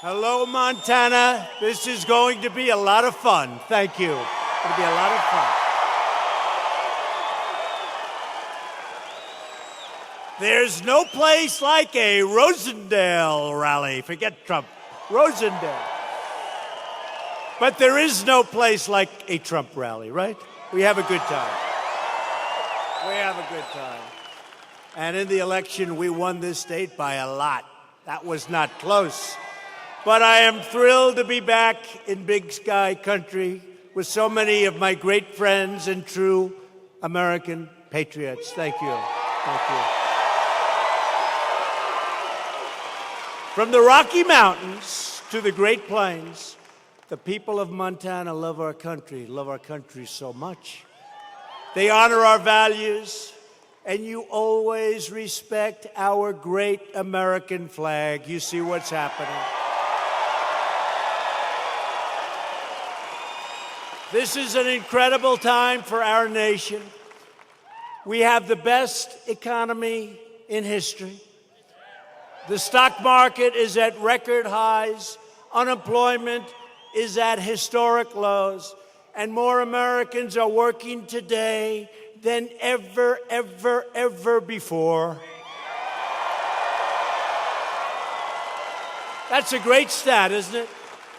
Hello, Montana. This is going to be a lot of fun. Thank you. It's going to be a lot of fun. There's no place like a Rosendale rally. Forget Trump. Rosendale. But there is no place like a Trump rally, right? We have a good time. We have a good time. And in the election, we won this state by a lot. That was not close. But I am thrilled to be back in Big Sky country with so many of my great friends and true American patriots. Thank you. Thank you. From the Rocky Mountains to the Great Plains, the people of Montana love our country so much. They honor our values, and you always respect our great American flag. You see what's happening. This is an incredible time for our nation. We have the best economy in history. The stock market is at record highs. Unemployment is at historic lows. And more Americans are working today than ever, ever, ever before. That's a great stat, isn't it?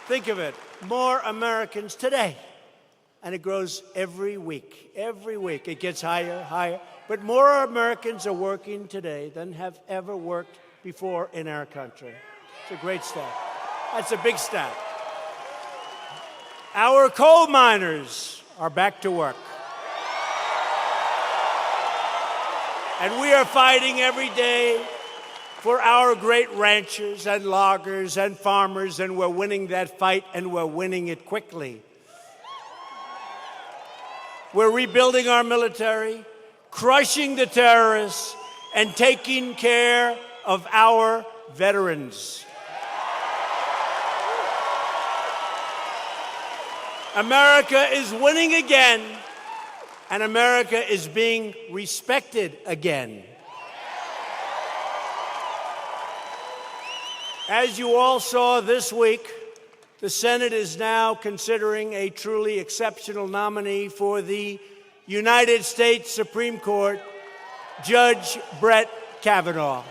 Think of it. More Americans today. And it grows every week. Every week it gets higher, higher. But more Americans are working today than have ever worked before in our country. It's a great stat. That's a big stat. Our coal miners are back to work. And we are fighting every day for our great ranchers and loggers and farmers, and we're winning that fight, and we're winning it quickly. We're rebuilding our military, crushing the terrorists, and taking care of our veterans. America is winning again, and America is being respected again. As you all saw this week, the Senate is now considering a truly exceptional nominee for the United States Supreme Court, Judge Brett Kavanaugh.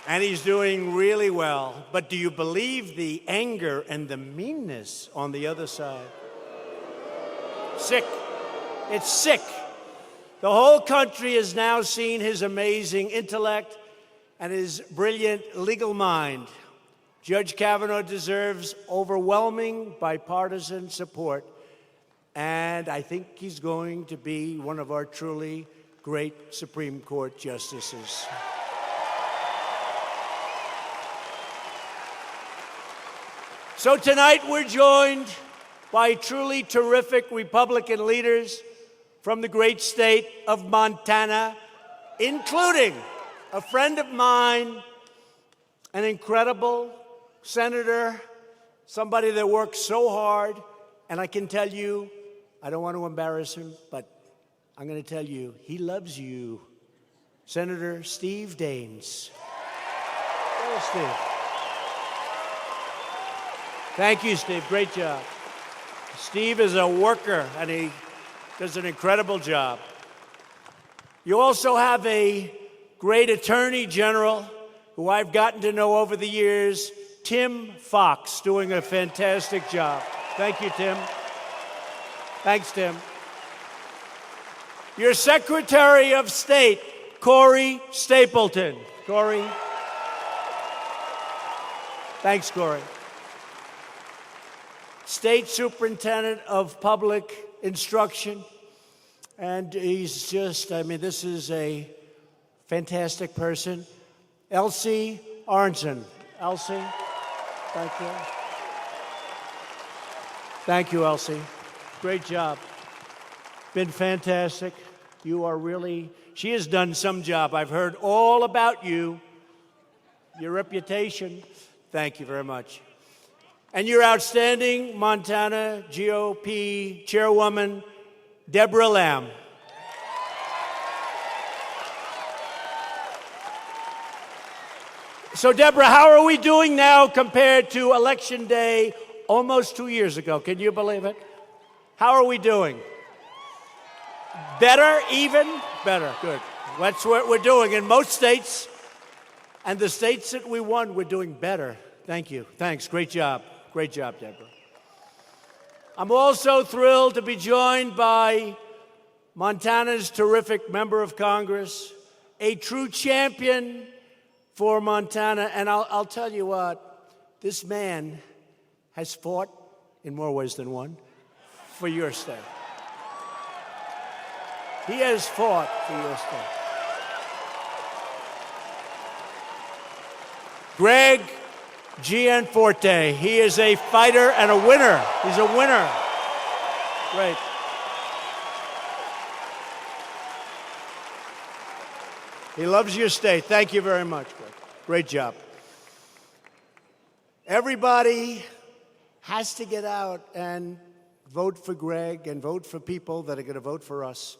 And he's doing really well. But do you believe the anger and the meanness on the other side? Sick. It's sick. The whole country has now seen his amazing intellect and his brilliant legal mind. Judge Kavanaugh deserves overwhelming bipartisan support, and I think he's going to be one of our truly great Supreme Court justices. So tonight we're joined by truly terrific Republican leaders from the great state of Montana, including a friend of mine, an incredible senator, somebody that works so hard. And I can tell you, I don't want to embarrass him, but I'm going to tell you, he loves you. Senator Steve Daines. Hello, Steve. Thank you, Steve. Great job. Steve is a worker, and he does an incredible job. You also have a great attorney general who I've gotten to know over the years, Tim Fox, doing a fantastic job. Thank you, Tim. Thanks, Tim. Your Secretary of State, Corey Stapleton. Corey. Thanks, Corey. State Superintendent of Public Instruction. And he's just, this is a fantastic person. Elsie Arnson. Elsie, thank you. Thank you, Elsie. Great job. Been fantastic. You are really, she has done some job. I've heard all about you, your reputation. Thank you very much. And your outstanding Montana GOP Chairwoman, Deborah Lamb. So, Deborah, how are we doing now compared to Election Day almost 2 years ago? Can you believe it? How are we doing? Better, even? Better, good. That's what we're doing in most states. And the states that we won, we're doing better. Thank you. Thanks. Great job. Great job, Deborah. I'm also thrilled to be joined by Montana's terrific member of Congress, a true champion for Montana. And I'll tell you what, this man has fought in more ways than one for your state. He has fought for your state. Greg Gianforte. He is a fighter and a winner. He's a winner. Great. He loves your state. Thank you very much, Greg. Great job. Everybody has to get out and vote for Greg and vote for people that are going to vote for us.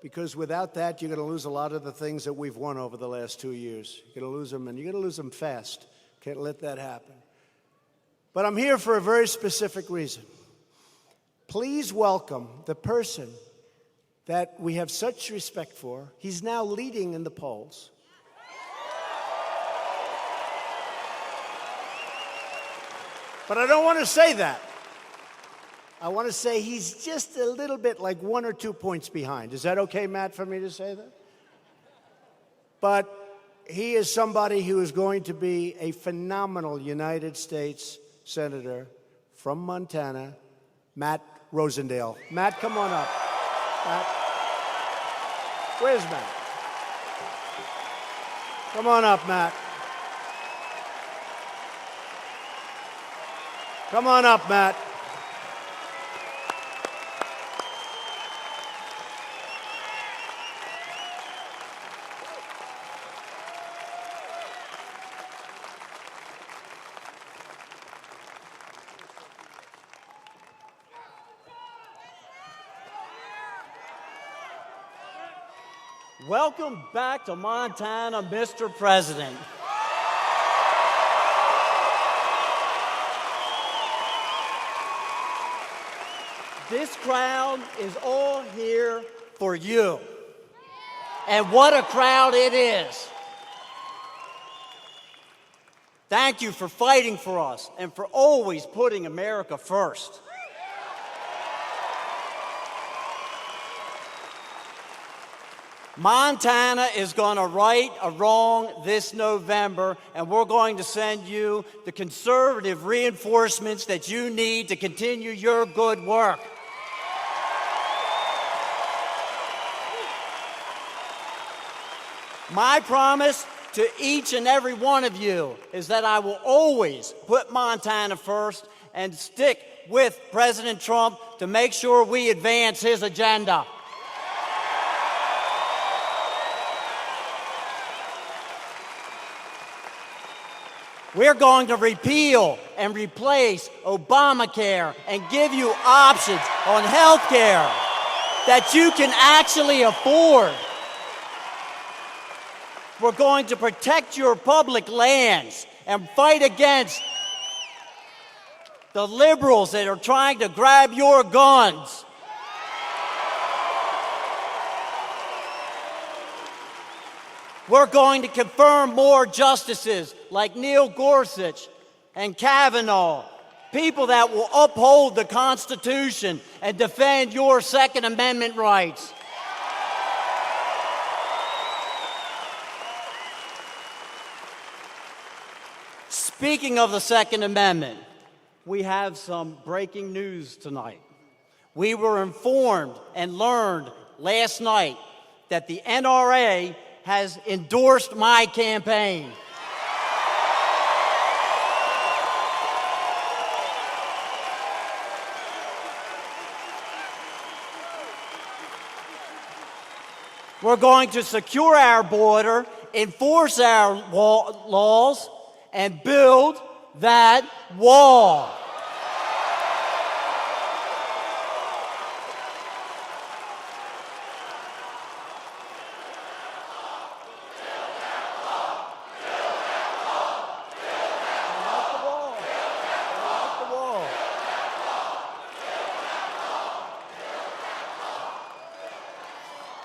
Because without that, you're going to lose a lot of the things that we've won over the last 2 years. You're going to lose them, and you're going to lose them fast. Can't let that happen. But I'm here for a very specific reason. Please welcome the person that we have such respect for. He's now leading in the polls. But I don't want to say that. I want to say he's just a little bit like 1 or 2 points behind. Is that okay, Matt, for me to say that? But he is somebody who is going to be a phenomenal United States Senator from Montana, Matt Rosendale. Matt, come on up. Matt. Where's Matt? Come on up, Matt. Come on up, Matt. Welcome back to Montana, Mr. President. This crowd is all here for you. And what a crowd it is. Thank you for fighting for us and for always putting America first. Montana is going to right a wrong this November, and we're going to send you the conservative reinforcements that you need to continue your good work. My promise to each and every one of you is that I will always put Montana first and stick with President Trump to make sure we advance his agenda. We're going to repeal and replace Obamacare and give you options on health care that you can actually afford. We're going to protect your public lands and fight against the liberals that are trying to grab your guns. We're going to confirm more justices like Neil Gorsuch and Kavanaugh, people that will uphold the Constitution and defend your Second Amendment rights. Speaking of the Second Amendment, we have some breaking news tonight. We were informed and learned last night that the NRA has endorsed my campaign. We're going to secure our border, enforce our laws, and build that wall.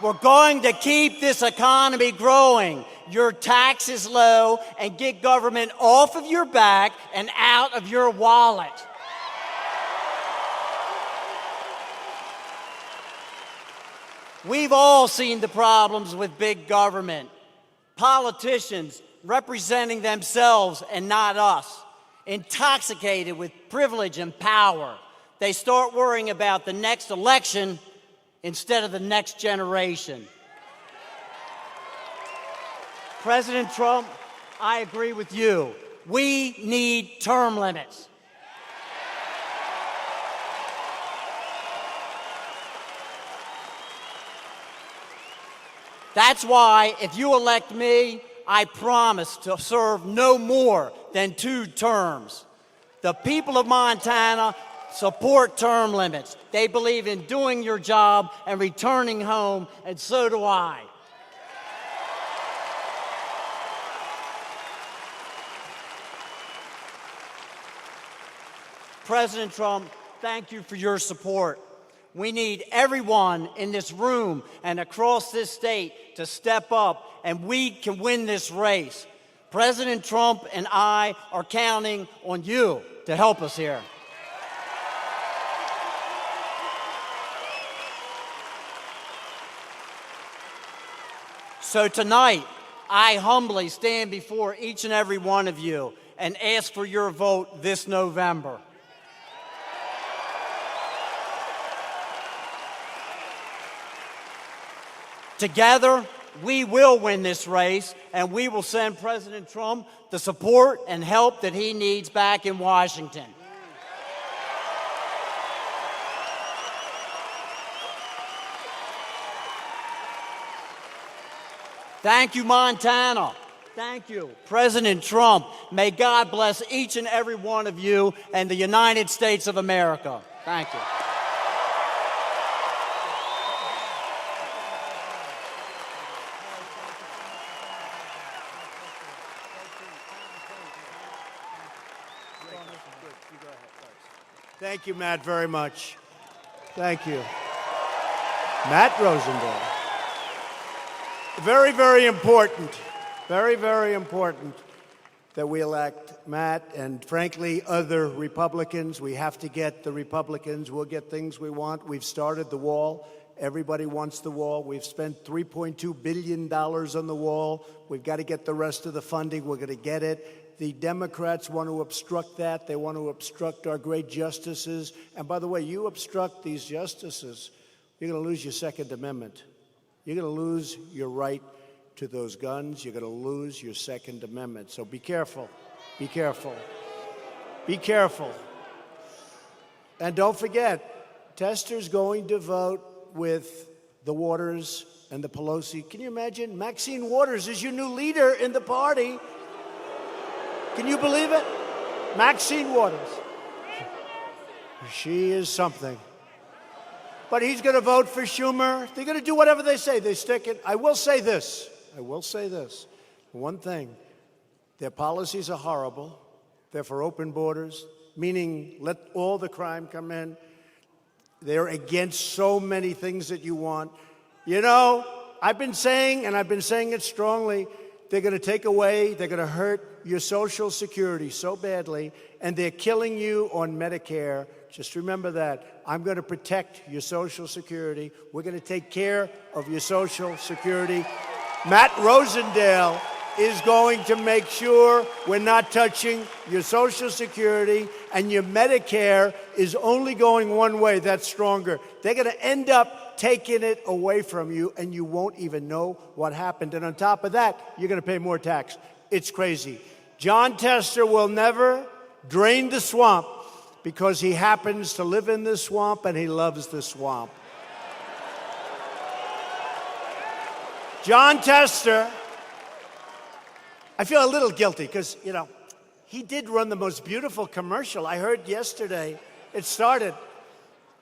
We're going to keep this economy growing, your taxes low, and get government off of your back and out of your wallet. We've all seen the problems with big government. Politicians representing themselves and not us, intoxicated with privilege and power. They start worrying about the next election instead of the next generation. President Trump, I agree with you. We need term limits. That's why, if you elect me, I promise to serve no more than 2 terms. The people of Montana support term limits. They believe in doing your job and returning home, and so do I. President Trump, thank you for your support. We need everyone in this room and across this state to step up, and we can win this race. President Trump and I are counting on you to help us here. So tonight, I humbly stand before each and every one of you and ask for your vote this November. Together, we will win this race, and we will send President Trump the support and help that he needs back in Washington. Thank you, Montana. Thank you, President Trump. May God bless each and every one of you and the United States of America. Thank you. Thank you, Matt, very much. Thank you. Matt Rosendale. Very, very important that we elect Matt and, frankly, other Republicans. We have to get the Republicans. We'll get things we want. We've started the wall. Everybody wants the wall. We've spent $3.2 billion on the wall. We've got to get the rest of the funding. We're going to get it. The Democrats want to obstruct that. They want to obstruct our great justices. And by the way, you obstruct these justices, you're going to lose your Second Amendment. You're going to lose your right to those guns. You're going to lose your Second Amendment. So be careful. Be careful. Be careful. And don't forget, Tester's going to vote with the Waters and the Pelosi. Can you imagine? Maxine Waters is your new leader in the party. Can you believe it? Maxine Waters. She is something. But he's going to vote for Schumer. They're going to do whatever they say. They stick it. I will say this. One thing. Their policies are horrible. They're for open borders, meaning let all the crime come in. They're against so many things that you want. You know, I've been saying, and I've been saying it strongly, they're going to take away, they're going to hurt your Social Security so badly, and they're killing you on Medicare. Just remember that. I'm going to protect your Social Security. We're going to take care of your Social Security. Matt Rosendale is going to make sure we're not touching your Social Security, and your Medicare is only going one way. That's stronger. They're going to end up taking it away from you, and you won't even know what happened. And on top of that, you're going to pay more tax. It's crazy. John Tester will never drain the swamp because he happens to live in this swamp and he loves the swamp. John Tester, I feel a little guilty because, you know, he did run the most beautiful commercial. I heard yesterday it started.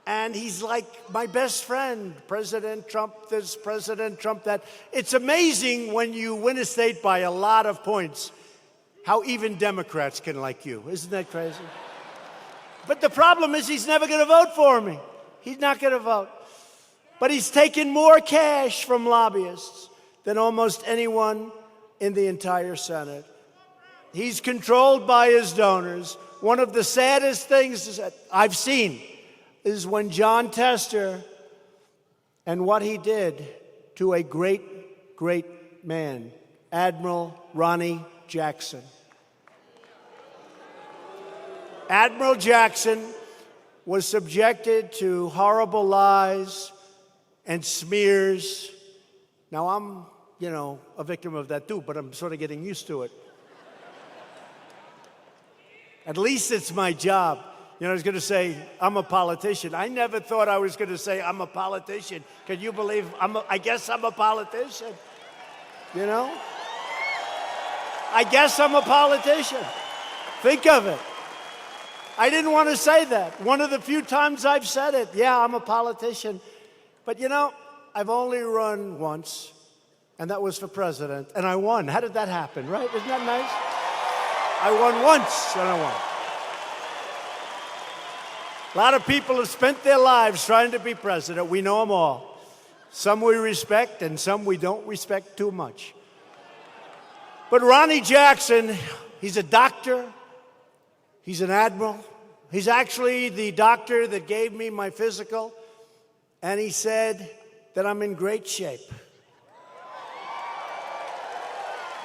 And he's like my best friend, President Trump this, President Trump that. It's amazing when you win a state by a lot of points, how even Democrats can like you. Isn't that crazy? But the problem is he's never going to vote for me. He's not going to vote. But he's taken more cash from lobbyists than almost anyone in the entire Senate. He's controlled by his donors. One of the saddest things that I've seen is when John Tester and what he did to a great, great man, Admiral Ronnie Jackson. Admiral Jackson was subjected to horrible lies and smears. Now, I'm, a victim of that too, but I'm sort of getting used to it. At least it's my job. I was going to say, I'm a politician. I never thought I was going to say I'm a politician. Can you believe I guess I'm a politician? I guess I'm a politician. Think of it. I didn't want to say that. One of the few times I've said it, yeah, I'm a politician. But I've only run once, and that was for president, and I won. How did that happen, right? Isn't that nice? I won once, and I won. A lot of people have spent their lives trying to be president. We know them all. Some we respect, and some we don't respect too much. But Ronnie Jackson, he's a doctor. He's an admiral. He's actually the doctor that gave me my physical, and he said that I'm in great shape.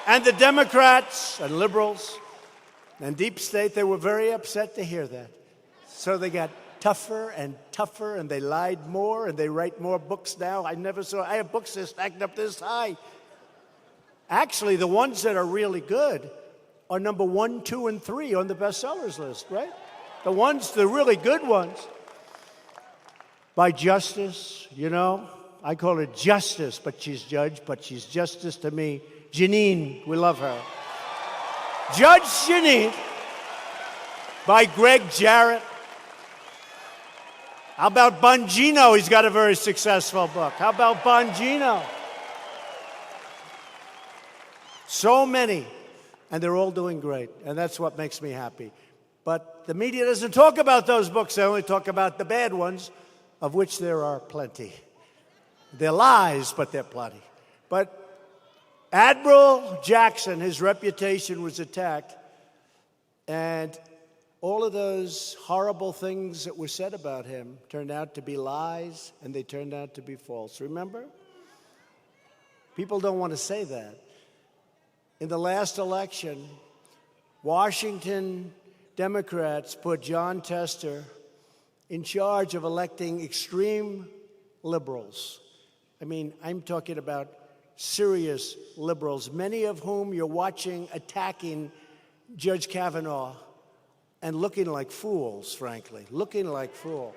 And the Democrats and liberals and deep state, they were very upset to hear that. So they got tougher and tougher, and they lied more, and they write more books now. I have books that stacked up this high. Actually, the ones that are really good are number 1, 2, and 3 on the bestsellers list, right? The really good ones. By Justice, I call her Justice, but she's Judge, but she's Justice to me. Janine, we love her. Judge Janine, by Greg Jarrett. How about Bongino? He's got a very successful book. How about Bongino? So many. And they're all doing great, and that's what makes me happy. But the media doesn't talk about those books. They only talk about the bad ones, of which there are plenty. They're lies, but they're plenty. But Admiral Jackson, his reputation was attacked, and all of those horrible things that were said about him turned out to be lies, and they turned out to be false. Remember? People don't want to say that. In the last election, Washington Democrats put John Tester in charge of electing extreme liberals. I'm talking about serious liberals, many of whom you're watching attacking Judge Kavanaugh and looking like fools, frankly, looking like fools.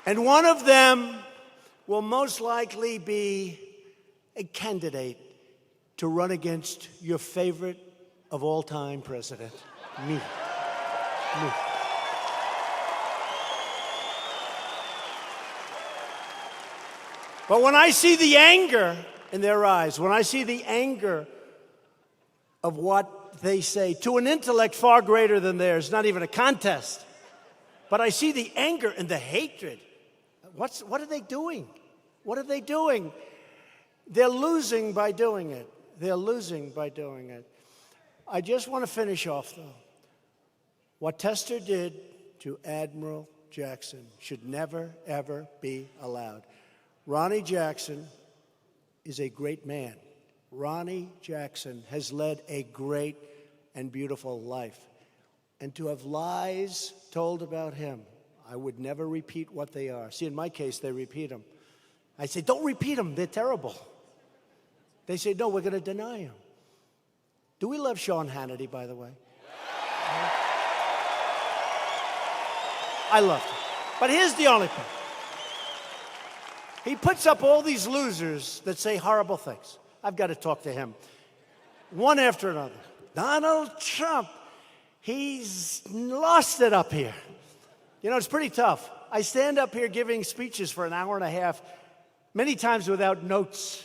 And one of them will most likely be a candidate to run against your favorite of all time president, me. But when I see the anger in their eyes, when I see the anger of what they say to an intellect far greater than theirs, not even a contest, but I see the anger and the hatred. What are they doing? What are they doing? They're losing by doing it. They're losing by doing it. I just want to finish off, though. What Tester did to Admiral Jackson should never, ever be allowed. Ronnie Jackson is a great man. Ronnie Jackson has led a great and beautiful life. And to have lies told about him, I would never repeat what they are. See, in my case, they repeat them. I say, don't repeat them. They're terrible. They say, no, we're going to deny them. Do we love Sean Hannity, by the way? I love him. But here's the only thing. He puts up all these losers that say horrible things. I've got to talk to him. One after another. Donald Trump, he's lost it up here. It's pretty tough. I stand up here giving speeches for an hour and a half, many times without notes.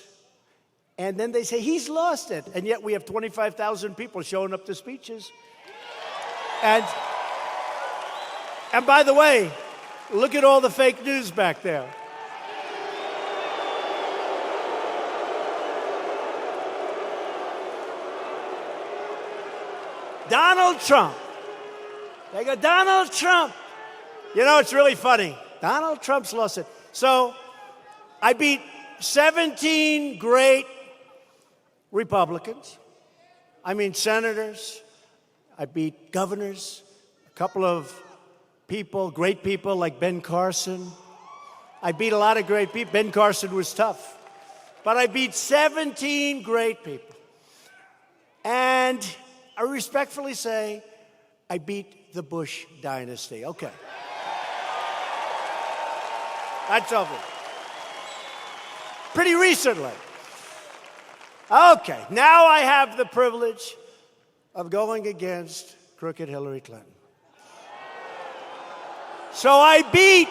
And then they say, he's lost it. And yet we have 25,000 people showing up to speeches. And by the way, look at all the fake news back there. Donald Trump. They go, Donald Trump. You know, it's really funny. Donald Trump's lost it. So I beat 17 great Republicans. I mean, senators. I beat governors, a couple of people, great people like Ben Carson. I beat a lot of great people. Ben Carson was tough. But I beat 17 great people. And I respectfully say I beat the Bush dynasty. Okay. That's over. Pretty recently. Okay, now I have the privilege of going against crooked Hillary Clinton. So I beat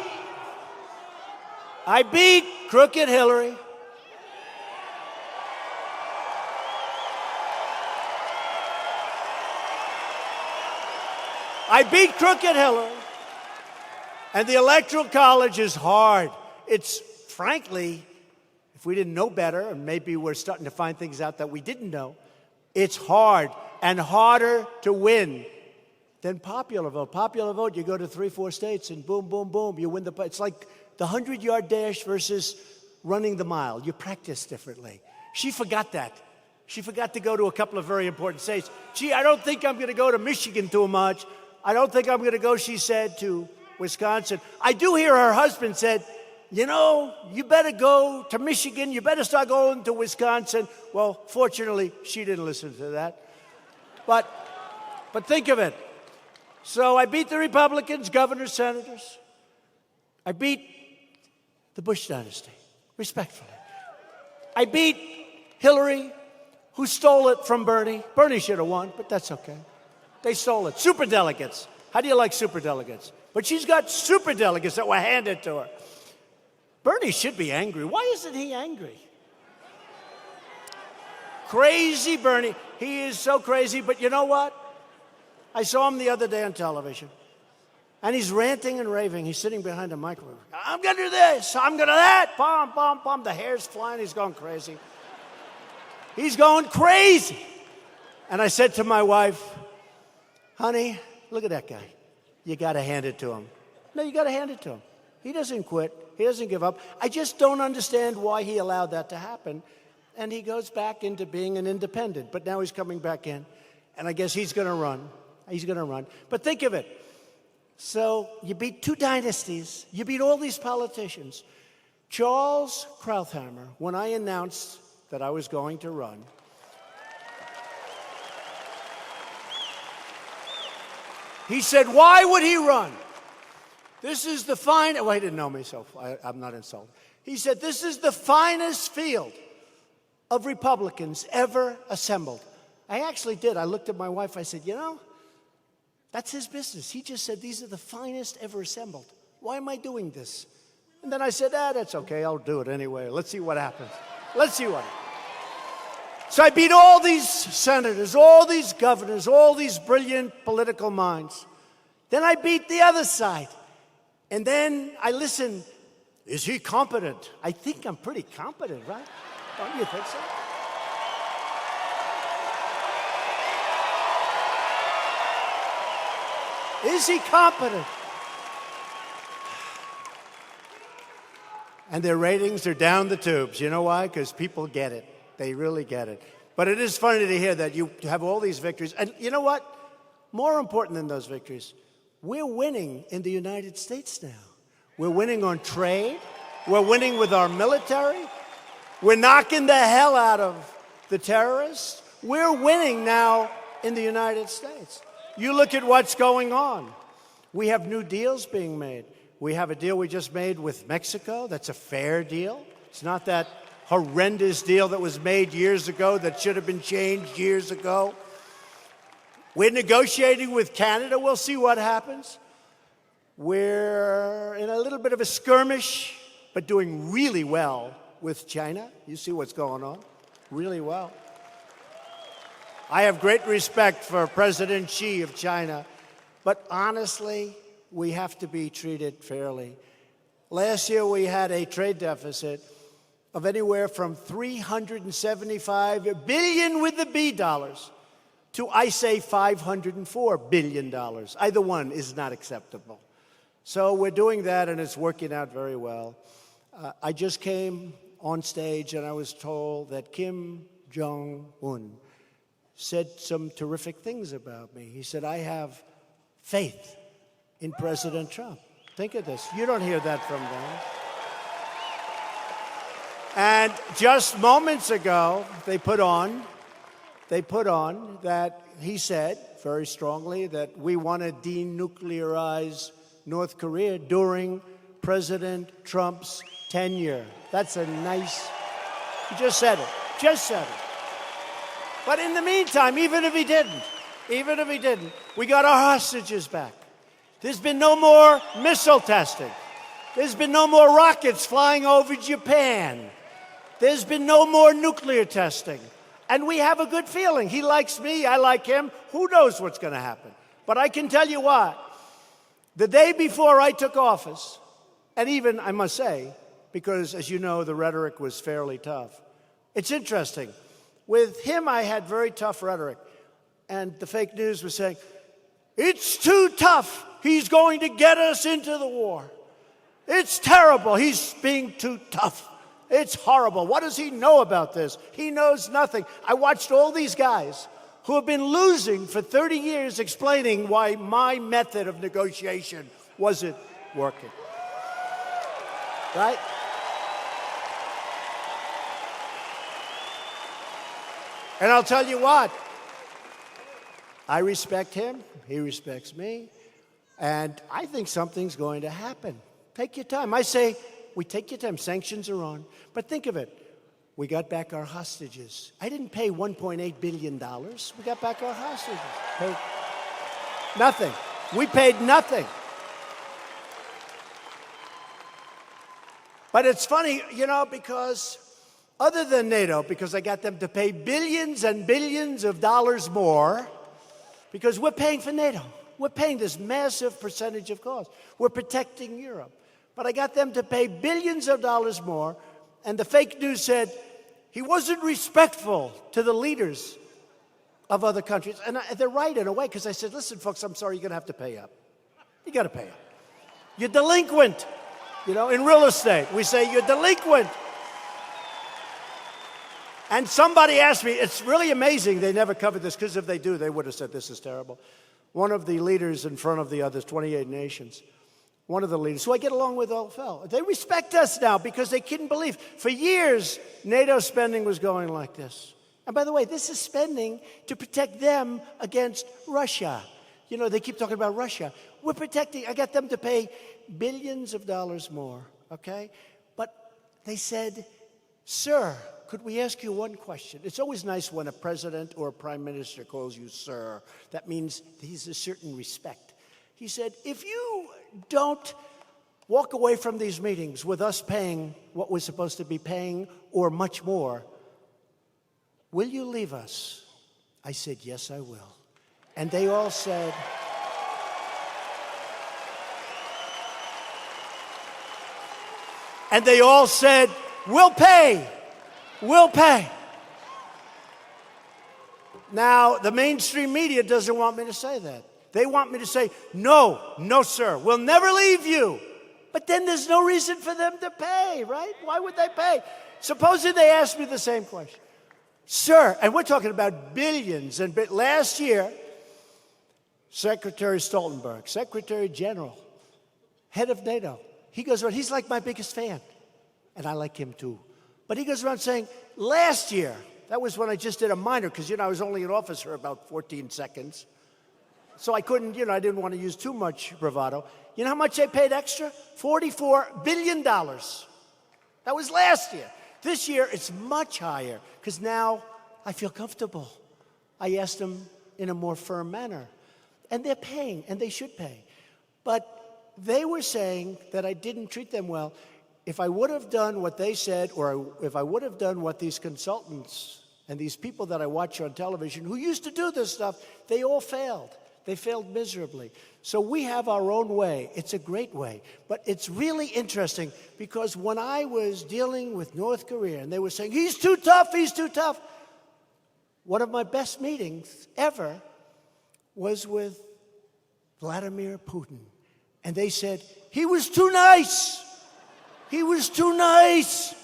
crooked Hillary. I beat crooked Hillary. And the Electoral College is hard. It's, frankly, if we didn't know better, and maybe we're starting to find things out that we didn't know, it's hard and harder to win than popular vote. Popular vote, you go to 3-4 states and boom, boom, boom, you win the. It's like the 100-yard dash versus running the mile. You practice differently. She forgot that. She forgot to go to a couple of very important states. Gee, I don't think I'm going to go to Michigan too much. I don't think I'm going to go, she said, to Wisconsin. I do hear her husband said, you know, you better go to Michigan. You better start going to Wisconsin. Well, fortunately, she didn't listen to that. But think of it. So I beat the Republicans, governors, senators. I beat the Bush dynasty, respectfully. I beat Hillary, who stole it from Bernie. Bernie should have won, but that's okay. They stole it. Superdelegates. How do you like superdelegates? But she's got superdelegates that were handed to her. Bernie should be angry. Why isn't he angry? Crazy Bernie. He is so crazy, but you know what? I saw him the other day on television, and he's ranting and raving. He's sitting behind a microphone. I'm going to do this. I'm going to that. Bomb, bomb, bomb. The hair's flying. He's going crazy. He's going crazy. And I said to my wife, honey, look at that guy. You got to hand it to him. No, you got to hand it to him. He doesn't quit. He doesn't give up. I just don't understand why he allowed that to happen. And he goes back into being an independent. But now he's coming back in. And I guess he's going to run. He's going to run. But think of it. So you beat two dynasties. You beat all these politicians. Charles Krauthammer, when I announced that I was going to run, he said, why would he run? This is the finest. Well, he didn't know me, so I'm not insulted. He said, this is the finest field of Republicans ever assembled. I actually did. I looked at my wife. I said, you know, that's his business. He just said, these are the finest ever assembled. Why am I doing this? And then I said, that's okay. I'll do it anyway. Let's see what happens. Let's see what happens. So I beat all these senators, all these governors, all these brilliant political minds. Then I beat the other side. And then I listened. Is he competent? I think I'm pretty competent, right? Don't you think so? Is he competent? And their ratings are down the tubes. You know why? Because people get it. They really get it. But it is funny to hear that you have all these victories. And you know what? More important than those victories, we're winning in the United States now. We're winning on trade. We're winning with our military. We're knocking the hell out of the terrorists. We're winning now in the United States. You look at what's going on. We have new deals being made. We have a deal we just made with Mexico. That's a fair deal. It's not that horrendous deal that was made years ago that should have been changed years ago. We're negotiating with Canada. We'll see what happens. We're in a little bit of a skirmish, but doing really well with China. You see what's going on? Really well. I have great respect for President Xi of China. But honestly, we have to be treated fairly. Last year, we had a trade deficit of anywhere from $375 billion with the B dollars to, I say, $504 billion. Either one is not acceptable. So we're doing that, and it's working out very well. I just came on stage, and I was told that Kim Jong-un said some terrific things about me. He said, I have faith in President Trump. Think of this. You don't hear that from them. And just moments ago, they put on that he said very strongly that we want to denuclearize North Korea during President Trump's tenure. That's a nice, he just said it, But in the meantime, even if he didn't, we got our hostages back. There's been no more missile testing. There's been no more rockets flying over Japan. There's been no more nuclear testing. And we have a good feeling. He likes me, I like him. Who knows what's going to happen? But I can tell you what, the day before I took office, and even, I must say, because as you know, the rhetoric was fairly tough. It's interesting. With him, I had very tough rhetoric. And the fake news was saying, it's too tough. He's going to get us into the war. It's terrible. He's being too tough. It's horrible. What does he know about this? He knows nothing. I watched all these guys who have been losing for 30 years explaining why my method of negotiation wasn't working. Right? And I'll tell you what, I respect him, he respects me, and I think something's going to happen. Take your time. I say, we take your time. Sanctions are on. But think of it. We got back our hostages. I didn't pay $1.8 billion. We got back our hostages. Paid nothing. We paid nothing. But it's funny, because other than NATO, because I got them to pay billions and billions of dollars more, because we're paying for NATO. We're paying this massive percentage of cost. We're protecting Europe. But I got them to pay billions of dollars more, and the fake news said he wasn't respectful to the leaders of other countries. And they're right in a way, because I said, listen, folks, I'm sorry, you're going to have to pay up. You got to pay up. You're delinquent. In real estate, we say you're delinquent. And somebody asked me, it's really amazing they never covered this, because if they do, they would have said this is terrible. One of the leaders in front of the others, 28 nations, one of the leaders, who I get along with all fell. They respect us now because they couldn't believe. For years, NATO spending was going like this. And by the way, this is spending to protect them against Russia. They keep talking about Russia. We're protecting, I got them to pay billions of dollars more, okay? But they said, sir, could we ask you one question? It's always nice when a president or a prime minister calls you sir. That means there's a certain respect. He said, if you don't walk away from these meetings with us paying what we're supposed to be paying or much more, will you leave us? I said, yes, I will. And they all said, we'll pay. We'll pay. Now, the mainstream media doesn't want me to say that. They want me to say, no, sir, we'll never leave you. But then there's no reason for them to pay, right? Why would they pay? Supposing they asked me the same question. Sir, and we're talking about billions. And last year, Secretary Stoltenberg, Secretary General, head of NATO, he goes around, he's like my biggest fan. And I like him too. But he goes around saying, last year, that was when I just did a minor, because, I was only in office for about 14 seconds. So I couldn't, I didn't want to use too much bravado. You know how much they paid extra? $44 billion. That was last year. This year, it's much higher, because now I feel comfortable. I asked them in a more firm manner. And they're paying, and they should pay. But they were saying that I didn't treat them well. If I would have done what they said, or if I would have done what these consultants and these people that I watch on television who used to do this stuff, they all failed. They failed miserably. So we have our own way. It's a great way. But it's really interesting because when I was dealing with North Korea and they were saying, he's too tough, one of my best meetings ever was with Vladimir Putin. And they said, he was too nice. He was too nice.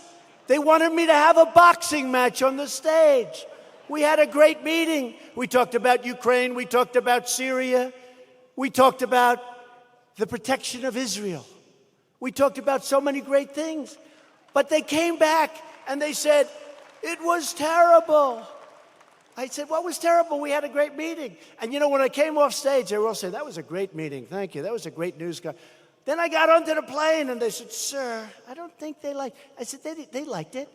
They wanted me to have a boxing match on the stage. We had a great meeting. We talked about Ukraine. We talked about Syria. We talked about the protection of Israel. We talked about so many great things. But they came back and they said, it was terrible. I said, what was terrible? We had a great meeting. And you know, when I came off stage, they were all saying, that was a great meeting. Thank you. That was a great news guy. Then I got onto the plane and they said, sir, I don't think they liked it. I said, they liked it.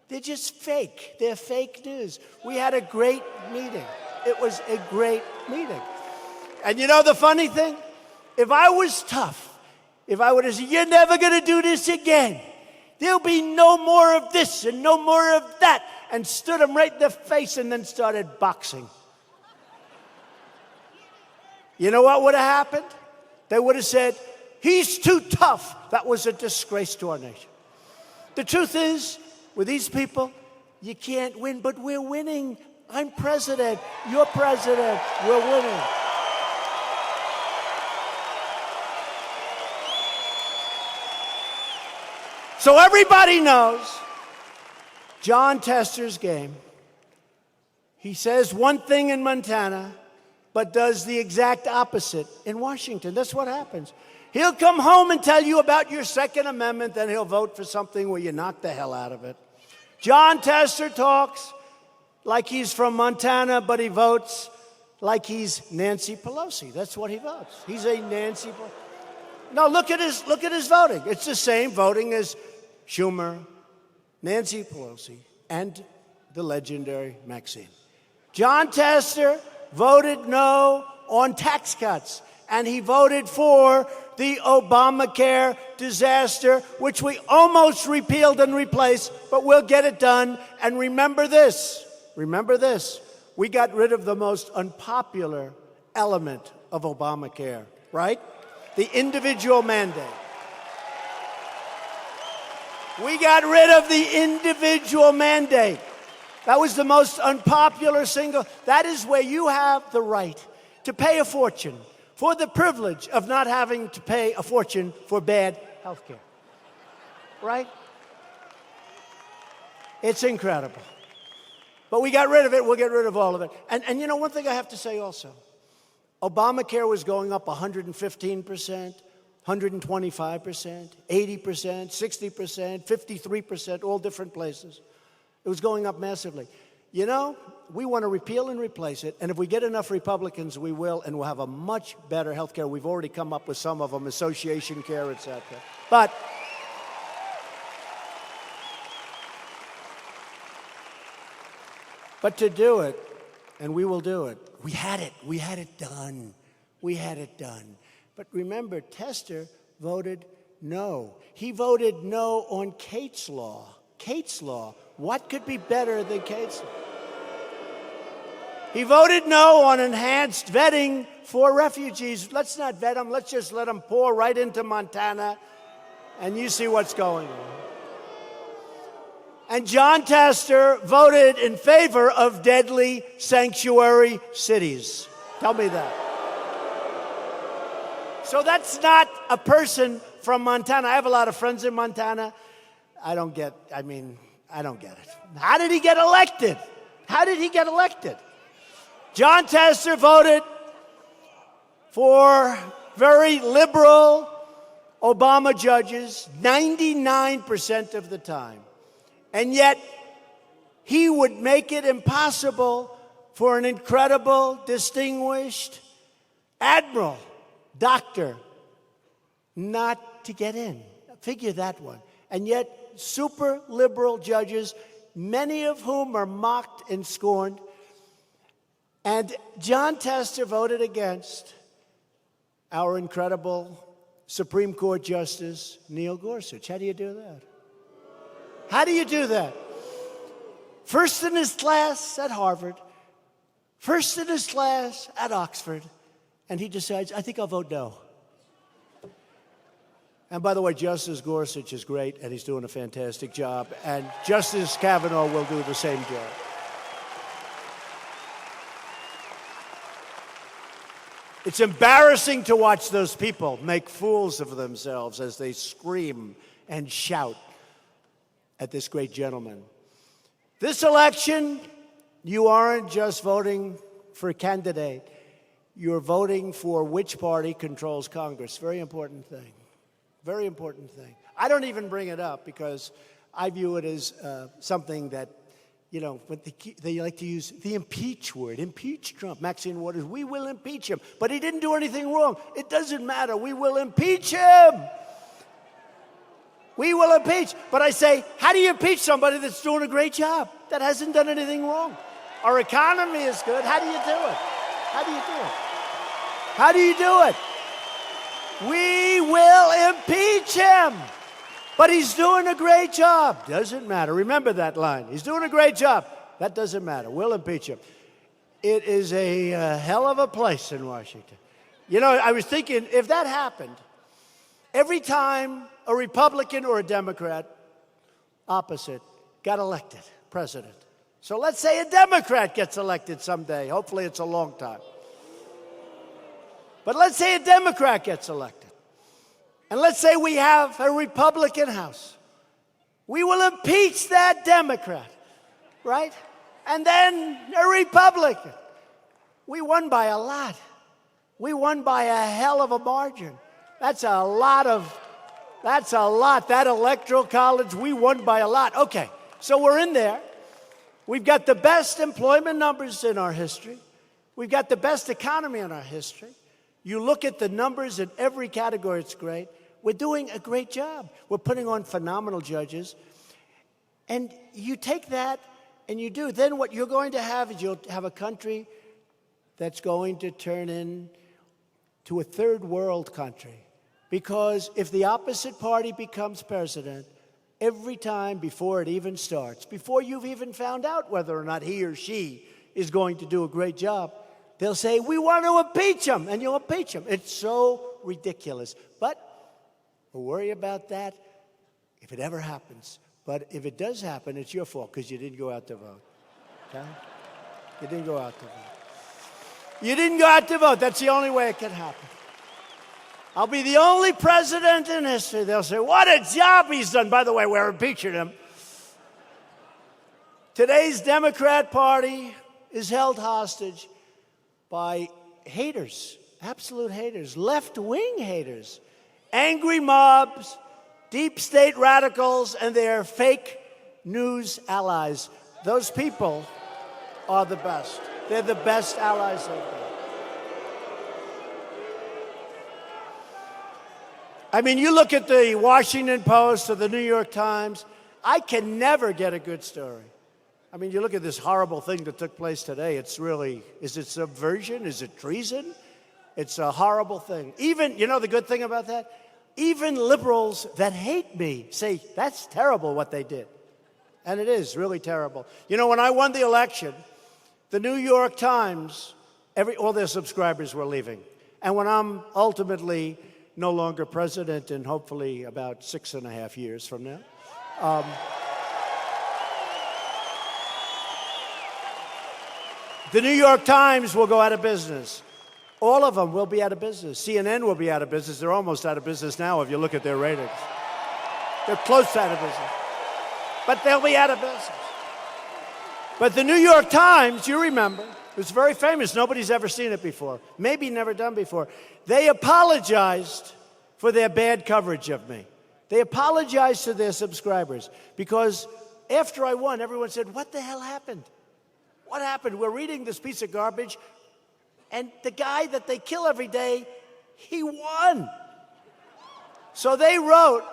They're just fake. They're fake news. We had a great meeting. It was a great meeting. And you know the funny thing? If I was tough, if I would have said, you're never going to do this again. There'll be no more of this and no more of that. And stood him right in the face and then started boxing. You know what would have happened? They would have said, he's too tough. That was a disgrace to our nation. The truth is, with these people, you can't win, but we're winning. I'm president. You're president. We're winning. So everybody knows Jon Tester's game. He says one thing in Montana, but does the exact opposite in Washington. That's what happens. He'll come home and tell you about your Second Amendment, then he'll vote for something where you knock the hell out of it. Jon Tester talks like he's from Montana, but he votes like he's Nancy Pelosi. That's what he votes. He's a Nancy Pelosi. No, look at his voting. It's the same voting as Schumer, Nancy Pelosi, and the legendary Maxine. Jon Tester voted no on tax cuts, and he voted for the Obamacare disaster, which we almost repealed and replaced, but we'll get it done. And remember this, we got rid of the most unpopular element of Obamacare, right? The individual mandate. We got rid of the individual mandate. That was the most unpopular single. That is where you have the right to pay a fortune for the privilege of not having to pay a fortune for bad health care. Right? It's incredible. But we got rid of it. We'll get rid of all of it. And you know, one thing I have to say also, Obamacare was going up 115%. 125%, 80%, 60%, 53%, all different places. It was going up massively. You know, we want to repeal and replace it, and if we get enough Republicans, we will, and we'll have a much better health care. We've already come up with some of them, association care, etc. But to do it, and we will do it, we had it done. We had it done. But remember, Tester voted no. He voted no on Kate's Law. Kate's Law. What could be better than Kate's Law? He voted no on enhanced vetting for refugees. Let's not vet them. Let's just let them pour right into Montana, and you see what's going on. And Jon Tester voted in favor of deadly sanctuary cities. Tell me that. So that's not a person from Montana. I have a lot of friends in Montana. I don't get it. How did he get elected? How did he get elected? Jon Tester voted for very liberal Obama judges 99% of the time. And yet, he would make it impossible for an incredible, distinguished admiral, doctor, not to get in. Figure that one. And yet, super liberal judges, many of whom are mocked and scorned. And Jon Tester voted against our incredible Supreme Court Justice, Neil Gorsuch. How do you do that? How do you do that? First in his class at Harvard, first in his class at Oxford, and he decides, I think I'll vote no. And by the way, Justice Gorsuch is great, and he's doing a fantastic job, and Justice Kavanaugh will do the same job. It's embarrassing to watch those people make fools of themselves as they scream and shout at this great gentleman. This election, you aren't just voting for a candidate. You're voting for which party controls Congress. Very important thing. Very important thing. I don't even bring it up because I view it as something that, but they like to use the impeach word. Impeach Trump. Maxine Waters, we will impeach him. But he didn't do anything wrong. It doesn't matter. We will impeach him. We will impeach. But I say, how do you impeach somebody that's doing a great job, that hasn't done anything wrong? Our economy is good. How do you do it? How do you do it? How do you do it? We will impeach him. But he's doing a great job. Doesn't matter. Remember that line. He's doing a great job. That doesn't matter. We'll impeach him. It is a hell of a place in Washington. I was thinking, if that happened, every time a Republican or a Democrat, opposite, got elected president. So let's say a Democrat gets elected someday. Hopefully it's a long time. But let's say a Democrat gets elected. And let's say we have a Republican House. We will impeach that Democrat, right? And then a Republican. We won by a lot. We won by a hell of a margin. That's a lot. That electoral college, we won by a lot. Okay, so we're in there. We've got the best employment numbers in our history. We've got the best economy in our history. You look at the numbers in every category, it's great. We're doing a great job. We're putting on phenomenal judges. And you take that and you do. Then what you're going to have is you'll have a country that's going to turn into a third world country. Because if the opposite party becomes president, every time before it even starts, before you've even found out whether or not he or she is going to do a great job, they'll say, we want to impeach him, and you'll impeach him. It's so ridiculous. But we'll worry about that if it ever happens. But if it does happen, it's your fault because you didn't go out to vote. Okay? You didn't go out to vote. You didn't go out to vote. That's the only way it can happen. I'll be the only president in history. They'll say, what a job he's done. By the way, we're impeaching him. Today's Democrat Party is held hostage by haters, absolute haters, left-wing haters, angry mobs, deep state radicals, and their fake news allies. Those people are the best. They're the best allies they've got. I mean, you look at the Washington Post or the New York Times, I can never get a good story. I mean, you look at this horrible thing that took place today. It's really, is it subversion? Is it treason? It's a horrible thing. Even, the good thing about that? Even liberals that hate me say, that's terrible what they did. And it is really terrible. When I won the election, the New York Times, all their subscribers were leaving. And when I'm ultimately no longer president in hopefully about 6.5 years from now, the New York Times will go out of business. All of them will be out of business. CNN will be out of business. They're almost out of business now if you look at their ratings. They're close to out of business. But they'll be out of business. But the New York Times, you remember, it was very famous. Nobody's ever seen it before. Maybe never done before. They apologized for their bad coverage of me. They apologized to their subscribers because after I won, everyone said, what the hell happened? What happened? We're reading this piece of garbage, and the guy that they kill every day, he won. So they wrote,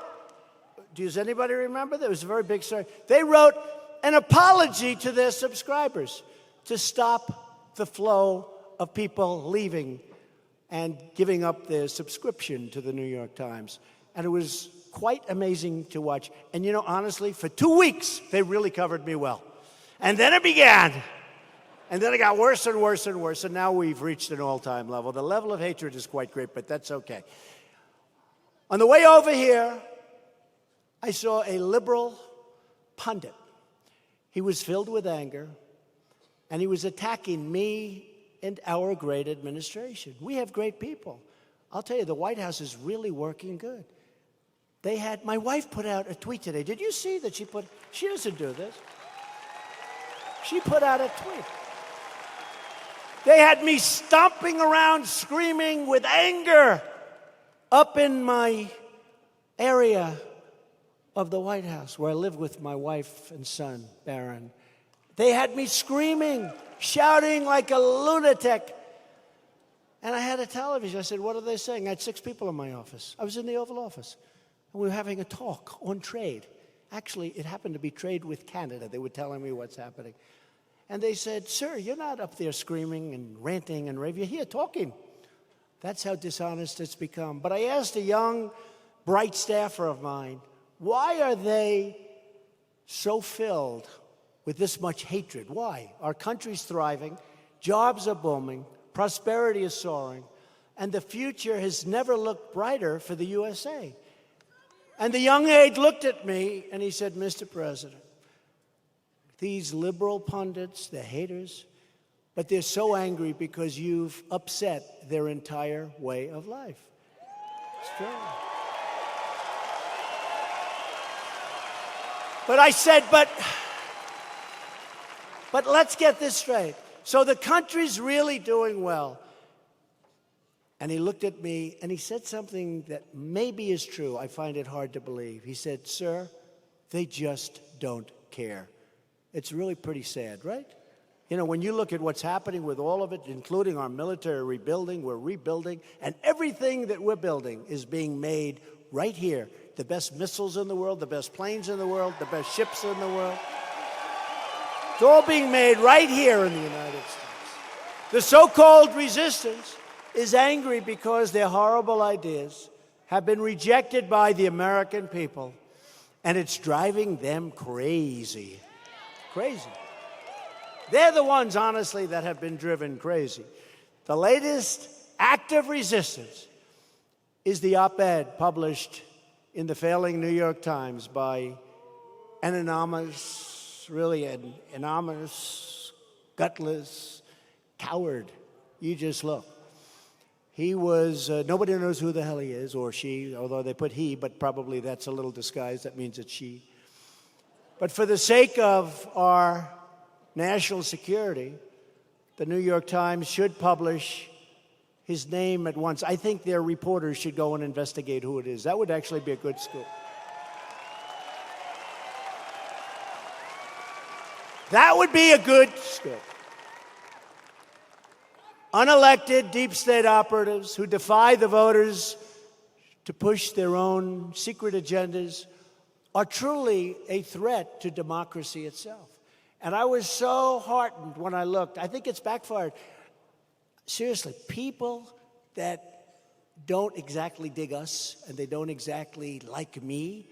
does anybody remember? That was a very big story. They wrote an apology to their subscribers to stop the flow of people leaving and giving up their subscription to the New York Times. And it was quite amazing to watch. And honestly, for 2 weeks, they really covered me well. And then it began. And then it got worse and worse and worse, and now we've reached an all-time level. The level of hatred is quite great, but that's okay. On the way over here, I saw a liberal pundit. He was filled with anger, and he was attacking me and our great administration. We have great people. I'll tell you, the White House is really working good. My wife put out a tweet today. Did you see that she doesn't do this. She put out a tweet. They had me stomping around, screaming with anger up in my area of the White House where I live with my wife and son, Barron. They had me screaming, shouting like a lunatic. And I had a television. I said, what are they saying? I had 6 people in my office. I was in the Oval Office. And we were having a talk on trade. Actually, it happened to be trade with Canada. They were telling me what's happening. And they said, sir, you're not up there screaming and ranting and raving. You're here talking. That's how dishonest it's become. But I asked a young, bright staffer of mine, why are they so filled with this much hatred? Why? Our country's thriving, jobs are booming, prosperity is soaring, and the future has never looked brighter for the USA. And the young aide looked at me and he said, Mr. President, these liberal pundits, they're haters, but they're so angry because you've upset their entire way of life. It's true. But I said, but let's get this straight. So the country's really doing well. And he looked at me and he said something that maybe is true. I find it hard to believe. He said, sir, they just don't care. It's really pretty sad, right? You know, when you look at what's happening with all of it, including our military rebuilding, we're rebuilding, and everything that we're building is being made right here. The best missiles in the world, the best planes in the world, the best ships in the world. It's all being made right here in the United States. The so-called resistance is angry because their horrible ideas have been rejected by the American people, and it's driving them crazy. Crazy. They're the ones, honestly, that have been driven crazy. The latest act of resistance is the op-ed published in the failing New York Times by an anonymous, gutless coward. You just look. He was, nobody knows who the hell he is, or she, although they put he, but probably that's a little disguised. That means it's she. But for the sake of our national security, the New York Times should publish his name at once. I think their reporters should go and investigate who it is. That would actually be a good scoop. That would be a good scoop. Unelected deep state operatives who defy the voters to push their own secret agendas are truly a threat to democracy itself. And I was so heartened when I looked. I think it's backfired. Seriously, people that don't exactly dig us and they don't exactly like me,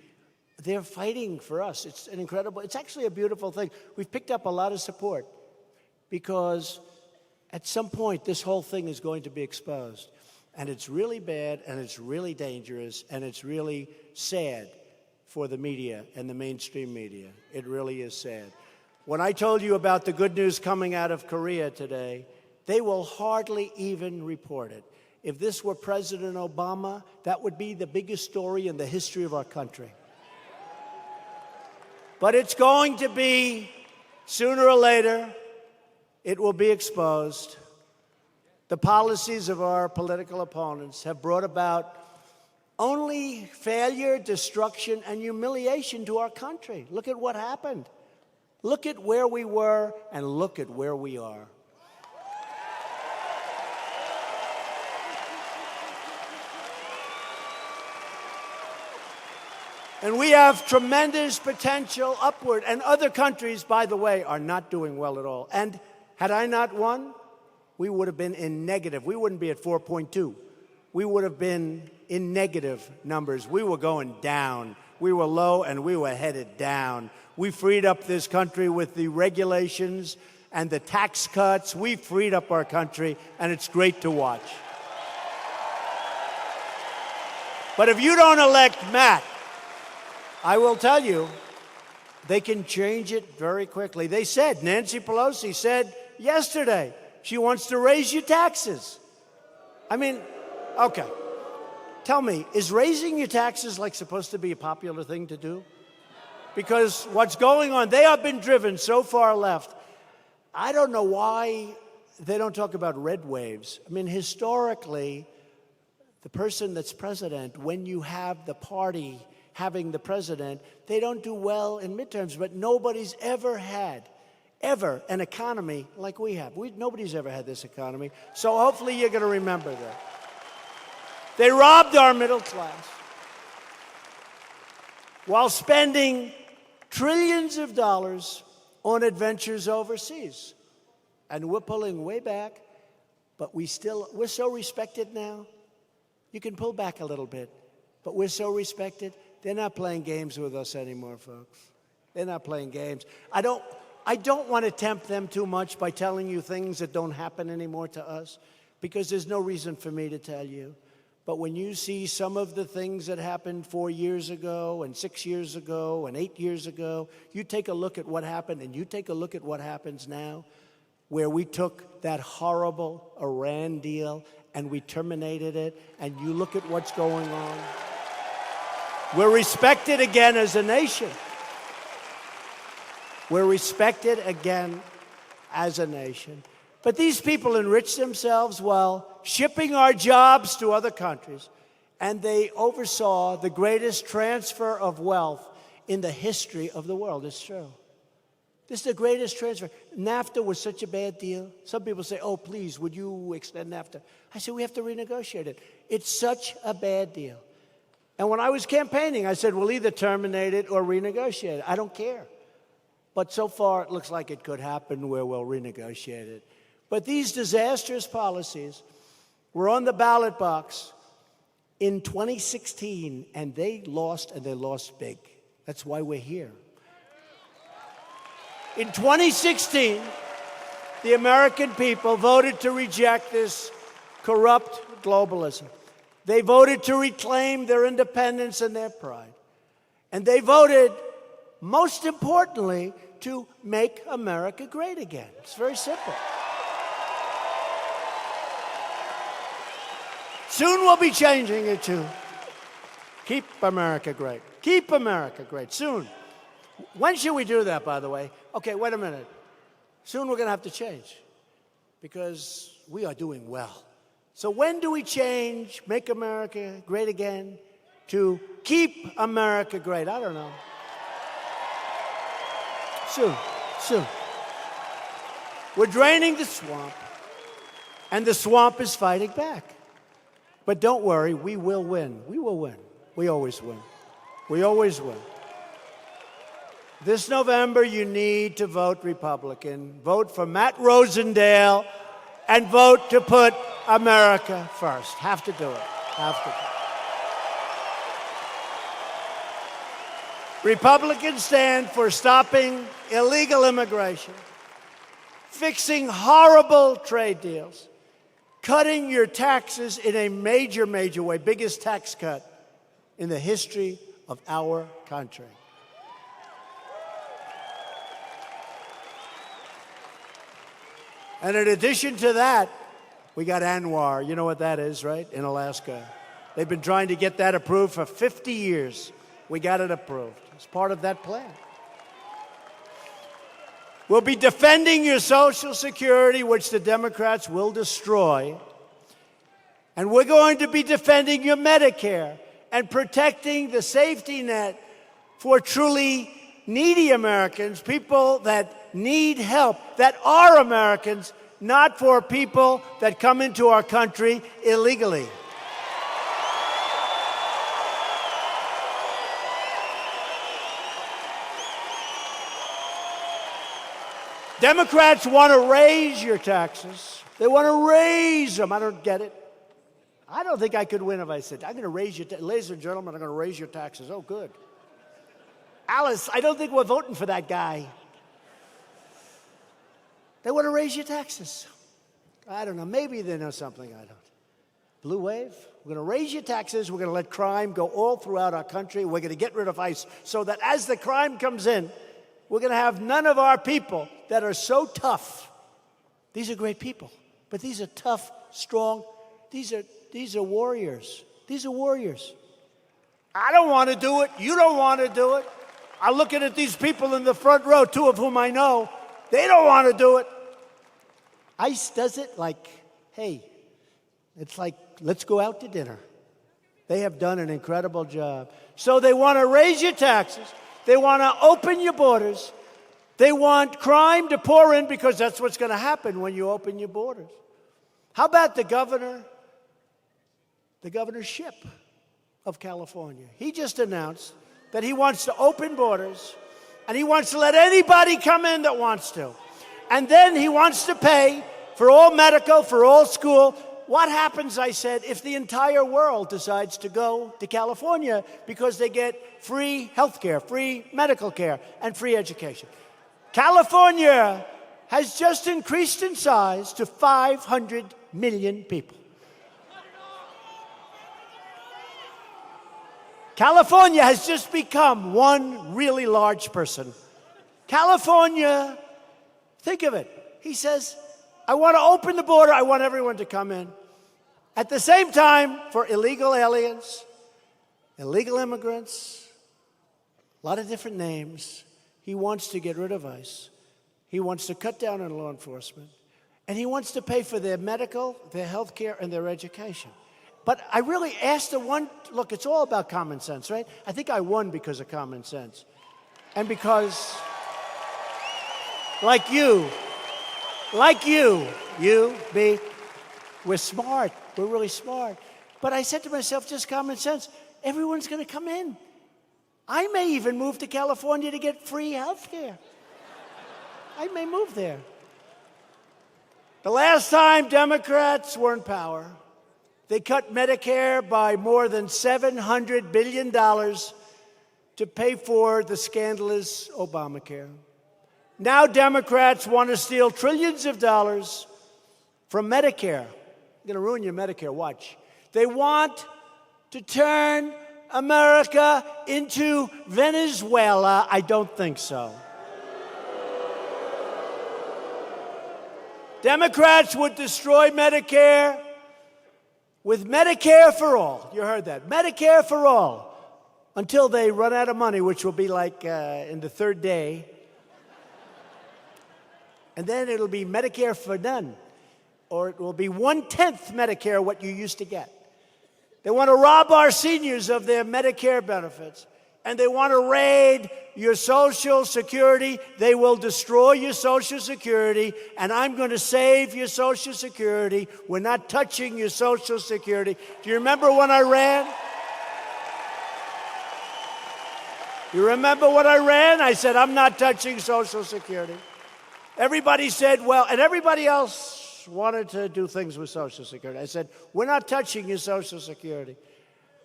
they're fighting for us. It's an incredible, it's actually a beautiful thing. We've picked up a lot of support because at some point this whole thing is going to be exposed. And it's really bad, and it's really dangerous, and it's really sad for the media and the mainstream media. It really is sad. When I told you about the good news coming out of Korea today, they will hardly even report it. If this were President Obama, that would be the biggest story in the history of our country. But it's going to be, sooner or later, it will be exposed. The policies of our political opponents have brought about only failure, destruction, and humiliation to our country. Look at what happened. Look at where we were, and look at where we are. And we have tremendous potential upward. And other countries, by the way, are not doing well at all. And had I not won, we would have been in negative. We wouldn't be at 4.2. We would have been in negative numbers. We were going down. We were low and we were headed down. We freed up this country with the regulations and the tax cuts. We freed up our country, and it's great to watch. But if you don't elect Matt, I will tell you, they can change it very quickly. They said, Nancy Pelosi said yesterday, she wants to raise your taxes. I mean, okay. Tell me, is raising your taxes like supposed to be a popular thing to do? Because what's going on, they have been driven so far left. I don't know why they don't talk about red waves. I mean, historically, the person that's president, when you have the party having the president, they don't do well in midterms, but nobody's ever had, an economy like we have. Nobody's ever had this economy, so hopefully you're going to remember that. They robbed our middle class while spending trillions of dollars on adventures overseas. And we're pulling way back, but we're so respected now. You can pull back a little bit, but we're so respected. They're not playing games with us anymore, folks. They're not playing games. I don't want to tempt them too much by telling you things that don't happen anymore to us, because there's no reason for me to tell you. But when you see some of the things that happened 4 years ago and 6 years ago and 8 years ago, you take a look at what happened and you take a look at what happens now, where we took that horrible Iran deal and we terminated it, and you look at what's going on. We're respected again as a nation. We're respected again as a nation. But these people enrich themselves while shipping our jobs to other countries, and they oversaw the greatest transfer of wealth in the history of the world. It's true. This is the greatest transfer. NAFTA was such a bad deal. Some people say, oh, please, would you extend NAFTA? I said, we have to renegotiate it. It's such a bad deal. And when I was campaigning, I said, we'll either terminate it or renegotiate it. I don't care. But so far, it looks like it could happen where we'll renegotiate it. But these disastrous policies were on the ballot box in 2016, and they lost big. That's why we're here. In 2016, the American people voted to reject this corrupt globalism. They voted to reclaim their independence and their pride. And they voted, most importantly, to make America great again. It's very simple. Soon we'll be changing it to keep America great. Keep America great. Soon. When should we do that, by the way? Okay, wait a minute. Soon we're going to have to change because we are doing well. So when do we change, make America great again, to keep America great? I don't know. Soon. We're draining the swamp, and the swamp is fighting back. But don't worry, we will win. We will win. We always win. We always win. This November, you need to vote Republican. Vote for Matt Rosendale and vote to put America first. Have to do it. Have to do it. Republicans stand for stopping illegal immigration, fixing horrible trade deals, cutting your taxes in a major, major way, biggest tax cut in the history of our country. And in addition to that, we got ANWR. You know what that is, right? In Alaska. They've been trying to get that approved for 50 years. We got it approved. It's part of that plan. We'll be defending your Social Security, which the Democrats will destroy. And we're going to be defending your Medicare and protecting the safety net for truly needy Americans, people that need help, that are Americans, not for people that come into our country illegally. Democrats want to raise your taxes. They want to raise them. I don't get it. I don't think I could win if I said, I'm going to raise your ladies and gentlemen, I'm going to raise your taxes. Oh, good. Alice, I don't think we're voting for that guy. They want to raise your taxes. I don't know. Maybe they know something I don't. Blue wave. We're going to raise your taxes. We're going to let crime go all throughout our country. We're going to get rid of ICE so that as the crime comes in, we're going to have none of our people that are so tough. These are great people, but these are tough, strong. These are warriors. These are warriors. I don't want to do it. You don't want to do it. I'm looking at these people in the front row, two of whom I know. They don't want to do it. ICE does it like, hey, it's like, let's go out to dinner. They have done an incredible job. So they want to raise your taxes. They want to open your borders. They want crime to pour in because that's what's going to happen when you open your borders. How about the governorship of California? He just announced that he wants to open borders and he wants to let anybody come in that wants to. And then he wants to pay for all medical, for all school. What happens, I said, if the entire world decides to go to California because they get free health care, free medical care, and free education? California has just increased in size to 500 million people. California has just become one really large person. California, think of it. He says, I want to open the border. I want everyone to come in. At the same time, for illegal aliens, illegal immigrants, a lot of different names, he wants to get rid of ICE. He wants to cut down on law enforcement. And he wants to pay for their medical, their health care, and their education. But I really asked the one, look, it's all about common sense, right? I think I won because of common sense. And because, like you, me, we're smart. We're really smart. But I said to myself, just common sense. Everyone's going to come in. I may even move to California to get free health care. I may move there. The last time Democrats were in power, they cut Medicare by more than $700 billion to pay for the scandalous Obamacare. Now Democrats want to steal trillions of dollars from Medicare. I'm going to ruin your Medicare, watch. They want to turn America into Venezuela. I don't think so. Democrats would destroy Medicare with Medicare for all. You heard that. Medicare for all. Until they run out of money, which will be like in the third day. And then it'll be Medicare for none. Or it will be 1/10 Medicare what you used to get. They want to rob our seniors of their Medicare benefits. And they want to raid your Social Security. They will destroy your Social Security. And I'm going to save your Social Security. We're not touching your Social Security. Do you remember when I ran? You remember when I ran? I said, I'm not touching Social Security. Everybody said, well, and everybody else wanted to do things with Social Security. I said, we're not touching your Social Security,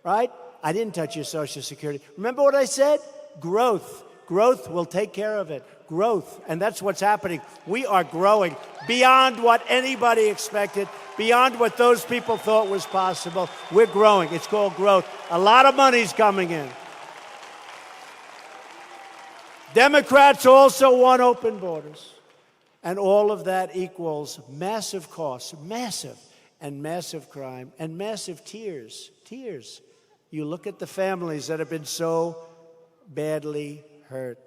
right? I didn't touch your Social Security. Remember what I said? Growth. Growth will take care of it. Growth. And that's what's happening. We are growing beyond what anybody expected, beyond what those people thought was possible. We're growing. It's called growth. A lot of money's coming in. Democrats also want open borders. And all of that equals massive costs, massive, and massive crime, and massive tears. Tears. You look at the families that have been so badly hurt.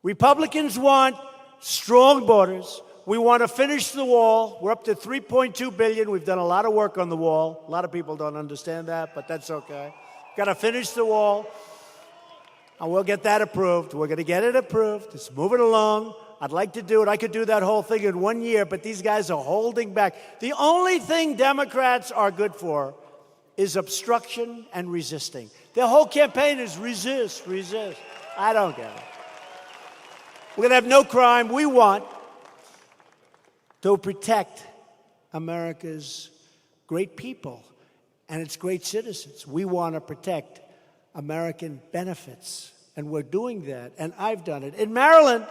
Republicans want strong borders. We want to finish the wall. We're up to $3.2 billion. We've done a lot of work on the wall. A lot of people don't understand that, but that's okay. Got to finish the wall. And we'll get that approved. We're going to get it approved. It's moving along. I'd like to do it. I could do that whole thing in 1 year, but these guys are holding back. The only thing Democrats are good for is obstruction and resisting. Their whole campaign is resist, resist. I don't get it. We're going to have no crime. We want to protect America's great people and its great citizens. We want to protect American benefits, and we're doing that, and I've done it. In Maryland,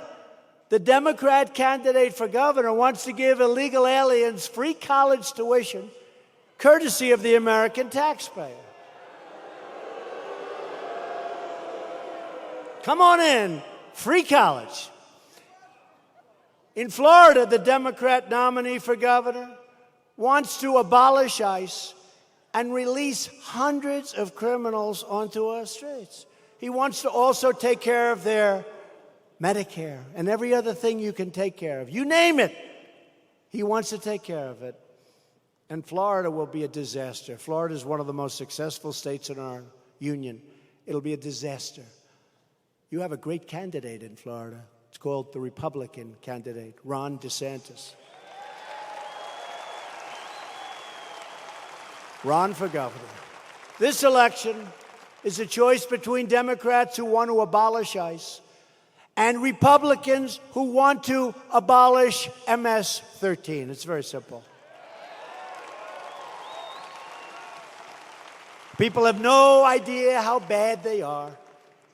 The Democrat candidate for governor wants to give illegal aliens free college tuition, courtesy of the American taxpayer. Come on in, free college. In Florida, the Democrat nominee for governor wants to abolish ICE and release hundreds of criminals onto our streets. He wants to also take care of their Medicare and every other thing you can take care of. You name it, he wants to take care of it. And Florida will be a disaster. Florida is one of the most successful states in our union. It'll be a disaster. You have a great candidate in Florida. It's called the Republican candidate, Ron DeSantis. Ron for governor. This election is a choice between Democrats who want to abolish ICE and Republicans who want to abolish MS-13. It's very simple. People have no idea how bad they are.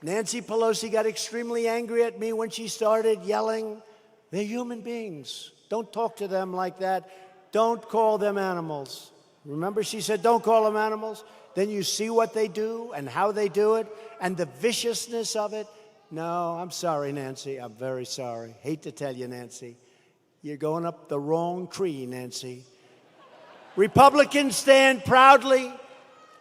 Nancy Pelosi got extremely angry at me when she started yelling, "They're human beings. Don't talk to them like that. Don't call them animals." Remember, she said, "Don't call them animals." Then you see what they do and how they do it and the viciousness of it. No, I'm sorry, Nancy. I'm very sorry. Hate to tell you, Nancy. You're going up the wrong tree, Nancy. Republicans stand proudly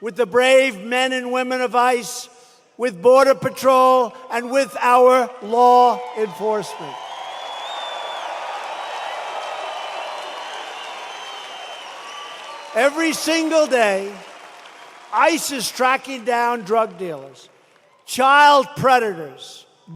with the brave men and women of ICE, with Border Patrol, and with our law enforcement. Every single day, ICE is tracking down drug dealers, child predators,